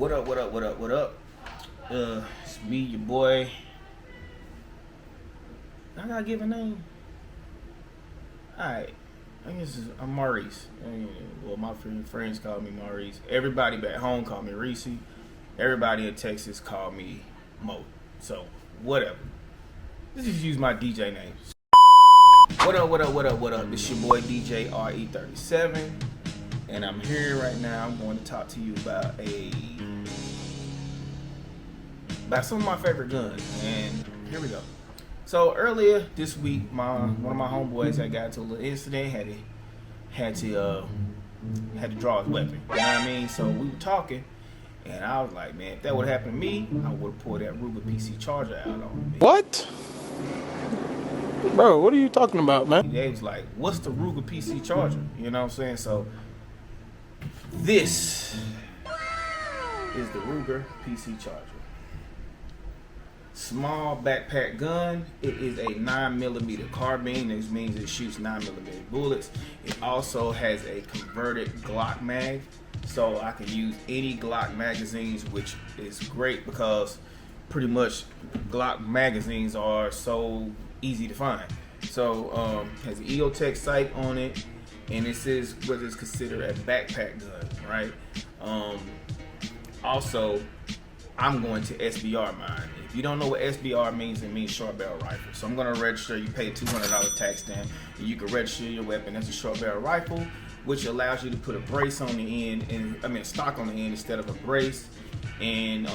What up, what up, what up, what up? It's me, your boy. I gotta give a name. Alright. I guess I'm Maurice. Well, my friends call me Maurice. Everybody back home call me Reese. Everybody in Texas call me Mo. So, whatever. Let's just use my DJ name. What up, what up, what up, what up? It's your boy DJ RE37. And I'm here right now. I'm going to talk to you about some of my favorite guns. And here we go. So earlier this week, one of my homeboys had got into a little incident. Had to draw his weapon. You know what I mean? So we were talking, and I was like, man, if that would happen to me, I would have pulled that Ruger PC Charger out on me. What? Bro, what are you talking about, man? They was like, what's the Ruger PC Charger? You know what I'm saying? So this is the Ruger PC Charger. Small backpack gun. It is a 9mm carbine. This means it shoots 9mm bullets. It also has a converted Glock mag, so I can use any Glock magazines, which is great because pretty much Glock magazines are so easy to find. So has an EOTech sight on it, and this is what is considered a backpack gun, right? Also, I'm going to SBR mine. If you don't know what SBR means, it means short barrel rifle. So I'm going to register. You pay a $200 tax stamp, and you can register your weapon as a short barrel rifle, which allows you to put a brace on the end, and stock on the end instead of a brace. And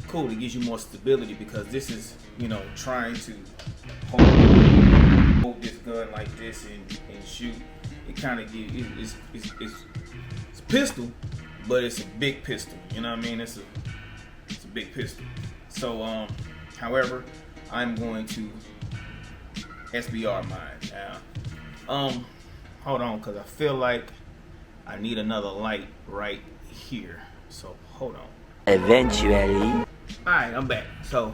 cool, it gives you more stability because this is, trying to hold this gun like this and shoot. It kind of gives it's a pistol, but it's a big pistol. You know what I mean? It's a big pistol. So however, I'm going to SBR mine now. Hold on, because I feel like I need another light right here. So hold on. Eventually. Alright, I'm back. So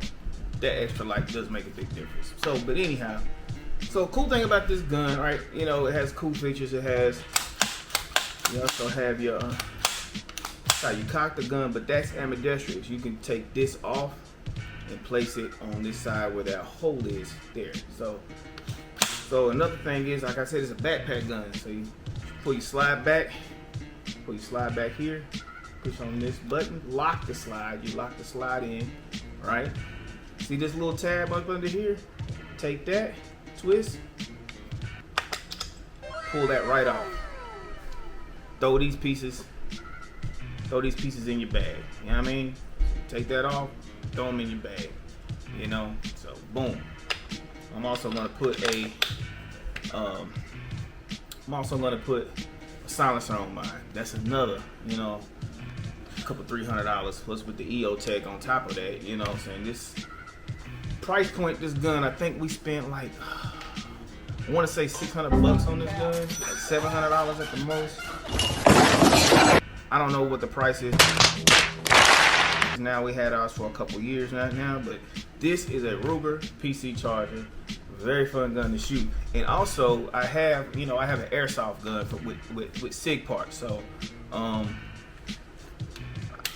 that extra light does make a big difference. So, but anyhow, so cool thing about this gun, right? It has cool features. You also have your how you cock the gun, but that's ambidextrous. You can take this off and place it on this side where that hole is there. So another thing is, like I said, it's a backpack gun. So before you slide back here, push on this button, lock the slide. You lock the slide in, right? See this little tab up under here? Take that, twist, pull that right off. Throw these pieces in your bag. You know what I mean? Take that off, throw them in your bag. So boom. I'm also gonna put a silencer on mine. That's another, couple $300 plus with the EOTech on top of that. You know what I'm saying? This price point, this gun, I think we spent like, I want to say $600 on this gun, like $700 at the most. I don't know what the price is. Now we had ours for a couple years now, but this is a Ruger PC Charger. Very fun gun to shoot. And also I have an airsoft gun with SIG parts. So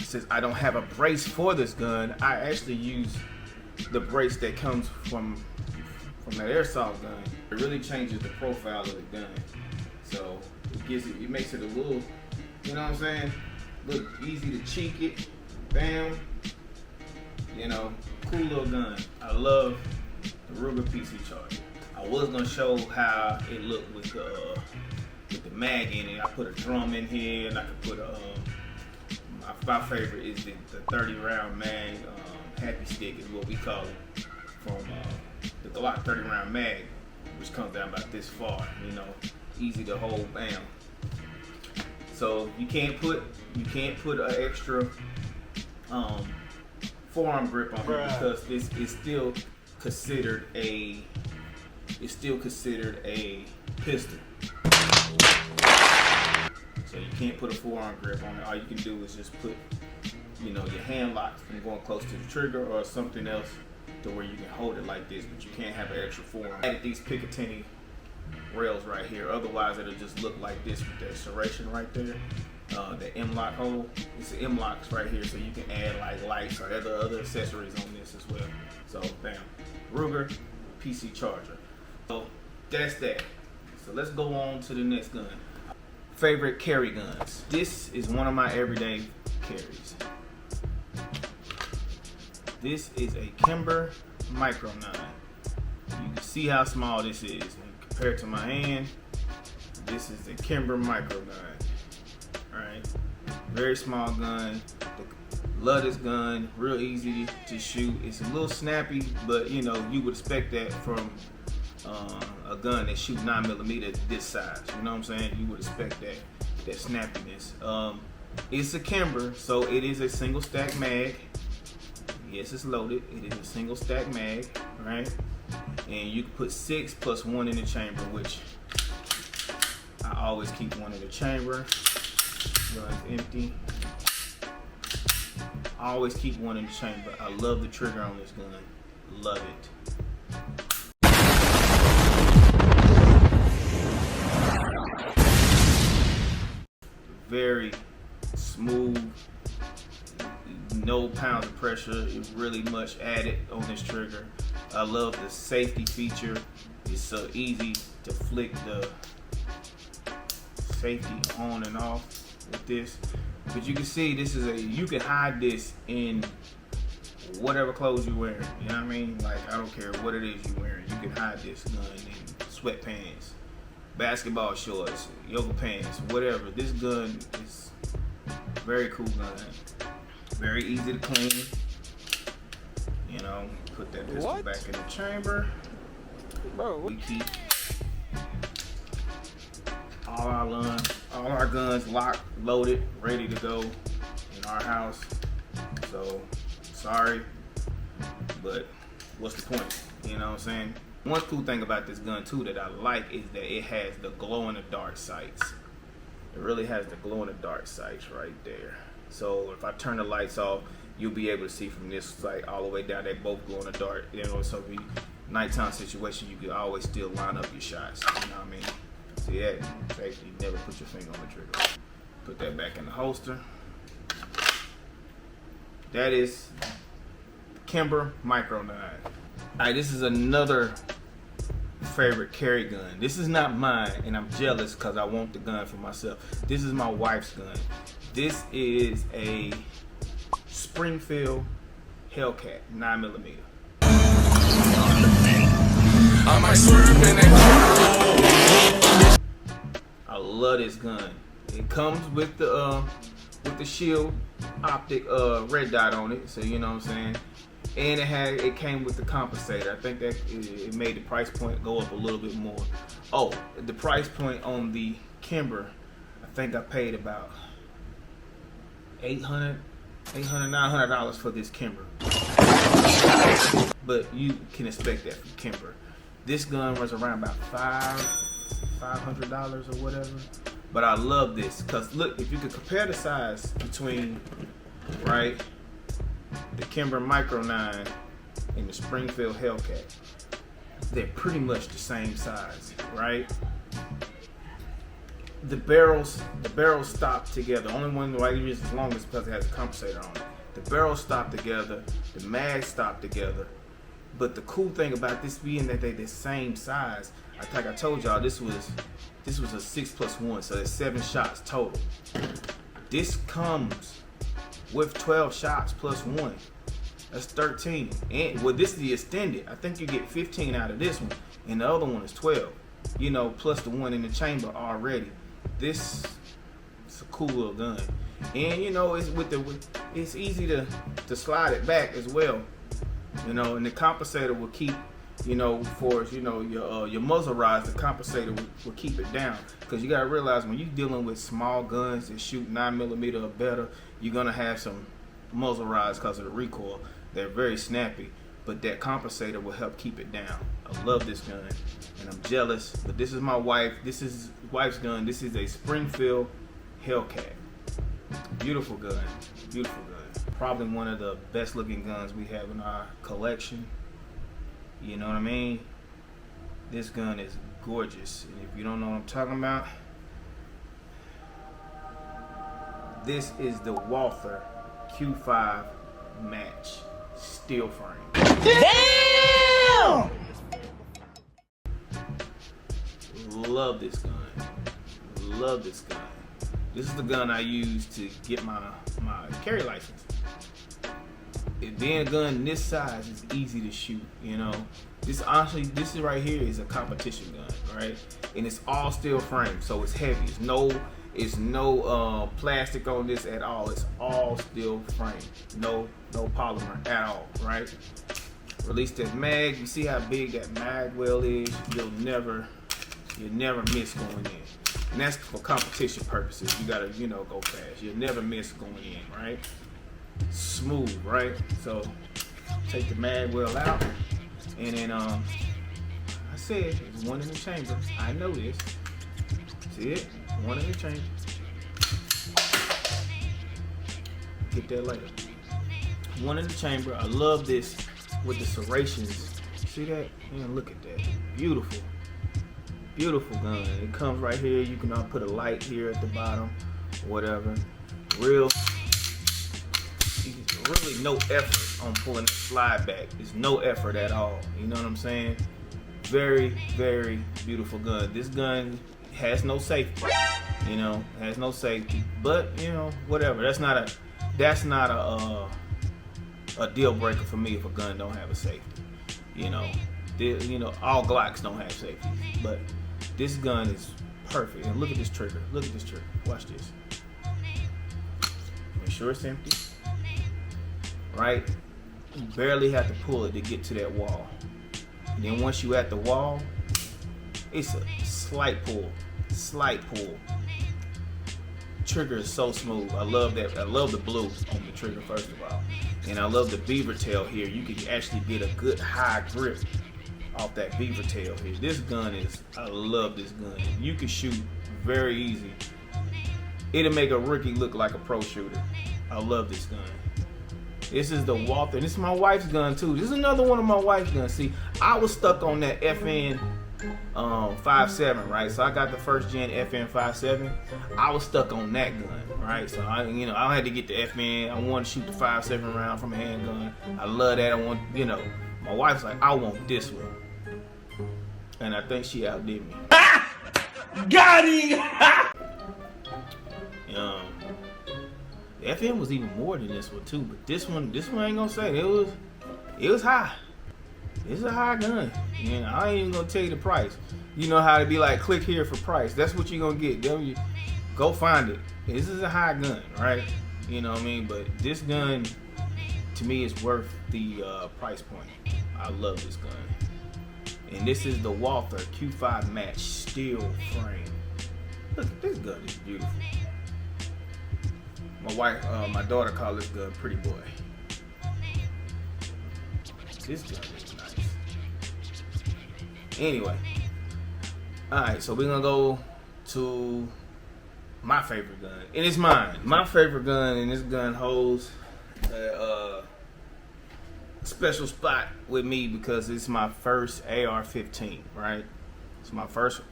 since I don't have a brace for this gun, I actually use the brace that comes from that airsoft gun. It really changes the profile of the gun. So it makes it a little, you know what I'm saying? Look easy to cheek it. Bam. Cool little gun. I love the Ruger PC Charger. I was gonna show how it looked with the mag in it. I put a drum in here, and I could put my favorite is the 30 round mag. Happy stick is what we call it, from the Glock 30 round mag, which comes down about this far. Easy to hold. Bam. So you can't put an extra forearm grip on it because this is still considered a pistol. So you can't put a forearm grip on it. All you can do is just put your hand lock from going close to the trigger or something else to where you can hold it like this, but you can't have an extra forearm. I added these Picatinny rails right here, otherwise it'll just look like this with that serration right there. the M-lock hole. It's the M-locks right here, so you can add like lights or other accessories on this as well. So bam, Ruger PC charger. So that's that. So let's go on to the next gun. Favorite carry guns. This is one of my everyday carries. This is a Kimber Micro 9. You can see how small this is. And compared to my hand, this is the Kimber Micro 9. Alright, very small gun. Love this gun, real easy to shoot. It's a little snappy, but you know, you would expect that from a gun that shoots 9mm this size. You know what I'm saying? You would expect that snappiness. It's a Kimber, so it is a single stack mag. Yes, it's loaded. It is a single stack mag, right? And you can put 6 plus 1 in the chamber, which I always keep 1 in the chamber. Gun's empty. I always keep 1 in the chamber. I love the trigger on this gun. Love it. Very smooth, no pounds of pressure. It's really much added on this trigger. I love the safety feature. It's so easy to flick the safety on and off with this. But you can see this is you can hide this in whatever clothes you're wearing. You know what I mean? Like, I don't care what it is you're wearing. You can hide this gun in sweatpants, basketball shorts, yoga pants, whatever. This gun is a very cool gun. Very easy to clean. You know, put that pistol back in the chamber. Bro, we keep all our guns locked, loaded, ready to go in our house. So, sorry, but what's the point? You know what I'm saying? One cool thing about this gun too that I like is that it has the glow in the dark sights. It really has the glow in the dark sights right there. So if I turn the lights off, you'll be able to see from this sight all the way down. They both glow in the dark. You know, so if you nighttime situation, you can always still line up your shots. You know what I mean? See that? Safety. You never put your finger on the trigger. Put that back in the holster. That is Kimber Micro 9. Alright, this is another favorite carry gun. This is not mine, and I'm jealous because I want the gun for myself. This is my wife's gun. This is a Springfield Hellcat 9mm. I love this gun. It comes with the shield optic red dot on it, so you know what I'm saying. And it came with the compensator. I think that it made the price point go up a little bit more. Oh, the price point on the Kimber, I think I paid about $800, $900 for this Kimber. But you can expect that from Kimber. This gun was around about $500 or whatever. But I love this because look, if you could compare the size between, right, the Kimber Micro 9 and the Springfield Hellcat, they're pretty much the same size, right? The barrels stop together. Only one why you use as long as because it has a compensator on it. The barrels stop together, the mags stop together. But the cool thing about this being that they're the same size, like I told y'all, this was a 6 plus 1, so there's 7 shots total. This comes with 12 shots plus 1. That's 13. And well, this is the extended. I think you get 15 out of this one, and the other one is 12. You know, plus the one in the chamber already. This is a cool little gun, and you know it's easy to slide it back as well. You know, and the compensator will keep, you know, for your muzzle rise, the compensator will keep it down. Because you gotta realize when you're dealing with small guns that shoot 9mm or better, you're gonna have some muzzle rise because of the recoil. They're very snappy, but that compensator will help keep it down. I love this gun, and I'm jealous. But this is my wife. This is wife's gun. This is a Springfield Hellcat. Beautiful gun. Beautiful gun. Probably one of the best looking guns we have in our collection. You know what I mean? This gun is gorgeous. And if you don't know what I'm talking about, This is the Walther Q5 match steel frame. Damn! Love this gun. Love this gun. This is the gun I use to get my carry license. It being a gun this size is easy to shoot, you know. This is right here is a competition gun, right? And it's all steel frame, so it's heavy. It's no plastic on this at all. It's all steel frame. No polymer at all, right? Release that mag. You see how big that mag well is? You'll never miss going in. And that's for competition purposes. You gotta, go fast. You'll never miss going in, right? Smooth, right? So take the mag well out, and then I said there's one in the chamber. I know this. See it? One in the chamber. Get that later. One in the chamber. I love this with the serrations. See that? Man, look at that. Beautiful. Beautiful gun. It comes right here. You can put a light here at the bottom, whatever. Really no effort on pulling the slide back. There's no effort at all. You know what I'm saying? Very, very beautiful gun. This gun has no safety. Has no safety. But whatever. That's not a deal breaker for me if a gun don't have a safety. All Glocks don't have safety, but this gun is perfect. And look at this trigger. Look at this trigger. Watch this. Make sure it's empty. Right? You barely have to pull it to get to that wall. And then once you at the wall, it's a slight pull. Slight pull. Trigger is so smooth. I love that. I love the blue on the trigger, first of all. And I love the beaver tail here. You can actually get a good high grip off that beaver tail here. This gun I love this gun. You can shoot very easy. It'll make a rookie look like a pro shooter. I love this gun. This is the Walther. This is my wife's gun too. This is another one of my wife's guns. See, I was stuck on that FN 5.7, right? So I got the first gen FN 5.7. I was stuck on that gun, right? So I had to get the FN. I wanted to shoot the 5.7 round from a handgun. I love that. My wife's like, I want this one, and I think she outdid me. Got him! The FN was even more than this one too, but this one ain't gonna say it was high. It's a high gun. I ain't even gonna tell you the price. You know how to be like, click here for price. That's what you're gonna get. Go find it. This is a high gun, right? You know what I mean? But this gun, to me, is worth the price point. I love this gun. And this is the Walther Q5 match steel frame. Look, this gun is beautiful. My daughter called this gun Pretty Boy. This gun is nice. Anyway, alright, so we're gonna go to my favorite gun. And it's mine. My favorite gun, and this gun holds a special spot with me because it's my first AR-15, right? It's my first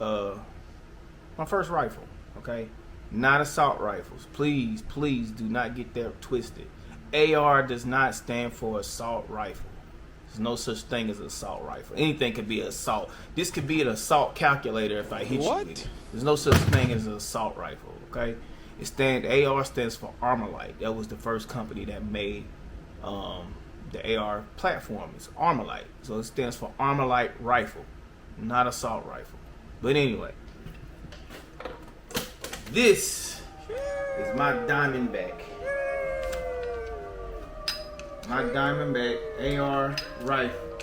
rifle, okay? Not assault rifles. Please do not get that twisted. AR does not stand for assault rifle. There's no such thing as an assault rifle. Anything could be an assault. This could be an assault calculator if I hit you with it. There's no such thing as an assault rifle, okay? AR stands for Armalite. That was the first company that made the AR platform. It's Armalite. So it stands for Armalite rifle, not assault rifle. But anyway, this is my Diamondback. My Diamondback AR rifle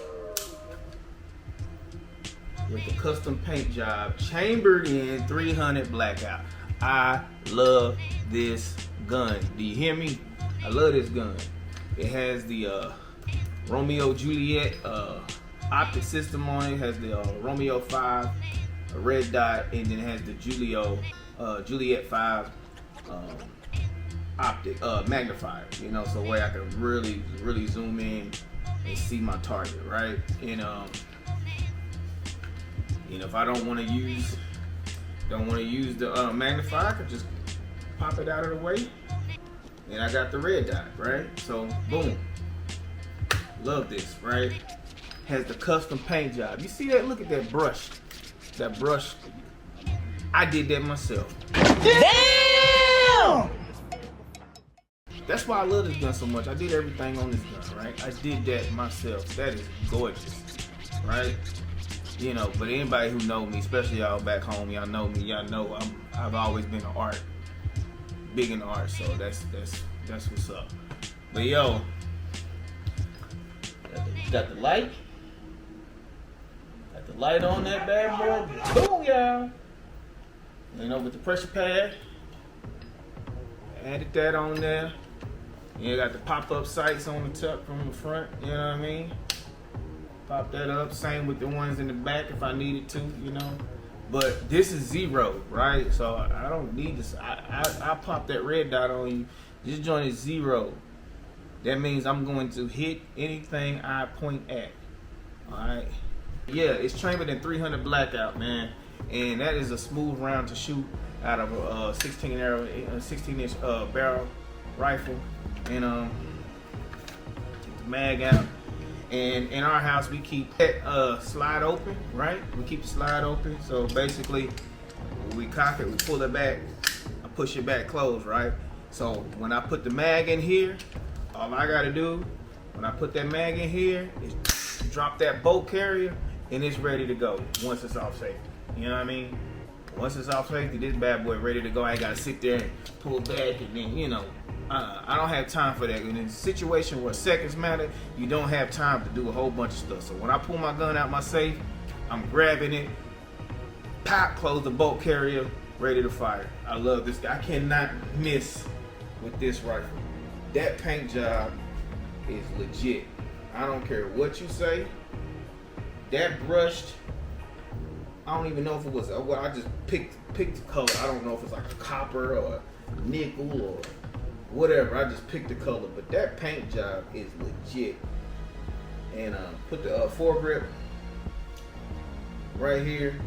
with the custom paint job, chambered in 300 blackout. I love this gun. Do you hear me? I love this gun. It has the Romeo Juliet optic system on it. It has the Romeo 5 a red dot, and then it has the Juliet 5 optic magnifier, so where I can really zoom in and see my target, right? And if I don't want to use the magnifier, I can just pop it out of the way and I got the red dot, right? So boom, love this, right? Has the custom paint job. You see that? Look at that brush. That brush, I did that myself. Damn! That's why I love this gun so much. I did everything on this gun, right? I did that myself. That is gorgeous, right? You know, but anybody who know me, especially y'all back home, y'all know me. Y'all know I've always been an art, big in art. So that's what's up. But yo, got the light. Got the light on that bad boy. Boom, y'all. You know, with the pressure pad. Added that on there. You got the pop-up sights on the top from the front, you know what I mean? Pop that up, same with the ones in the back if I needed to, you know? But this is 0, right? So I don't need this. I pop that red dot on you. This joint is 0. That means I'm going to hit anything I point at, all right? Yeah, it's chambered in 300 blackout, man. And that is a smooth round to shoot out of a 16-inch barrel rifle. And take the mag out. And in our house, we keep that slide open, right? We keep the slide open. So basically, we cock it, we pull it back, I push it back closed, right? So when I put the mag in here, all I gotta do, when I put that mag in here, is drop that bolt carrier, and it's ready to go once it's off safety. You know what I mean? Once it's off safety, this bad boy ready to go. I ain't gotta sit there and pull back and then, you know, I don't have time for that. And in a situation where seconds matter, you don't have time to do a whole bunch of stuff. So when I pull my gun out my safe, I'm grabbing it, pop, close the bolt carrier, ready to fire. I love this guy. I cannot miss with this rifle. That paint job is legit. I don't care what you say. That brushed, I don't even know if it was, well, I just picked the color. I don't know if it's like a copper or a nickel or whatever. I just picked the color, but that paint job is legit. And put the foregrip right here.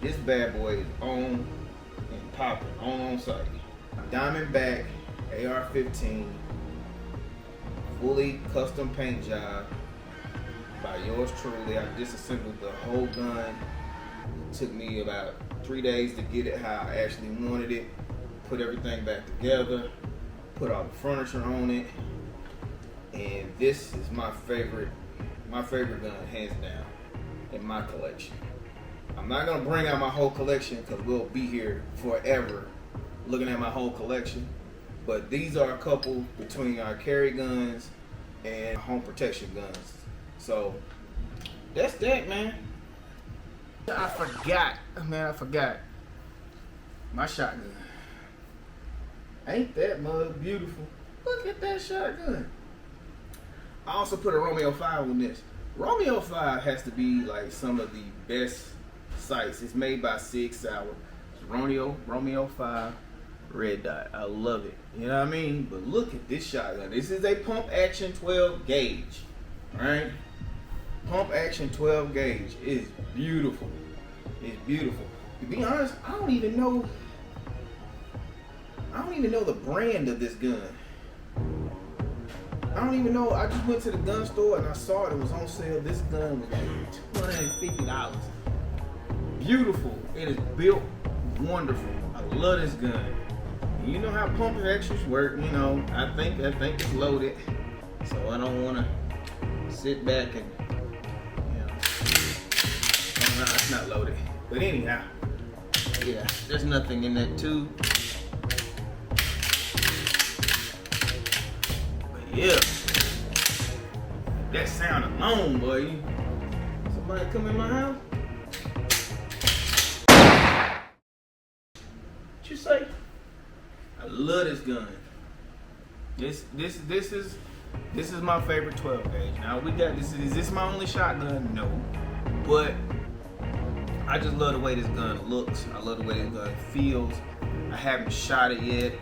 This bad boy is on and popping, on sight. Diamondback AR-15, fully custom paint job by yours truly. I disassembled the whole gun. It took me about 3 days to get it how I actually wanted it. Put everything back together, put all the furniture on it, and this is my favorite gun, hands down, in my collection. I'm not gonna bring out my whole collection because we'll be here forever looking at my whole collection, but these are a couple between our carry guns and home protection guns. So that's that, man. I forgot my shotgun. Ain't that mug beautiful? Look at that shotgun. I also put a Romeo 5 on this. Romeo 5 has to be like some of the best sights. It's made by Sig Sauer. It's Romeo 5 red dot. I love it. You know what I mean? But look at this shotgun. This is a pump action 12 gauge. Right? Pump action 12 gauge. It's beautiful. It's beautiful. To be honest, I don't even know the brand of this gun. I don't even know. I just went to the gun store and I saw it was on sale. This gun was like $250. Beautiful. It is built wonderful. I love this gun. And you know how pump actions work. You know, I think it's loaded, so I don't want to sit back and, you know. Oh, no, it's not loaded. But anyhow, yeah, there's nothing in that tube. Yeah, that sound alone, boy. Somebody come in my house? What you say? I love this gun. This is my favorite 12 gauge. Now we got this. Is this my only shotgun? No, but I just love the way this gun looks. I love the way this gun feels. I haven't shot it yet.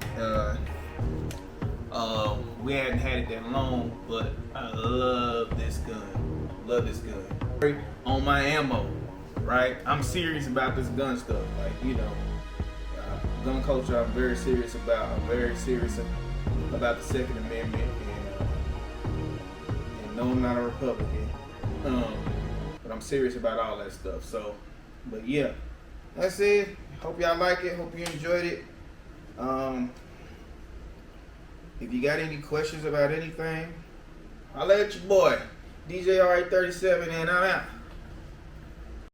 We hadn't had it that long, but I love this gun. Love this gun. On my ammo, right? I'm serious about this gun stuff. Like, you know, gun culture I'm very serious about. I'm very serious about the Second Amendment, and no, I'm not a Republican, but I'm serious about all that stuff. So, but yeah, that's it. Hope y'all like it. Hope you enjoyed it. If you got any questions about anything, holla at your boy, DJ RA37, and I'm out.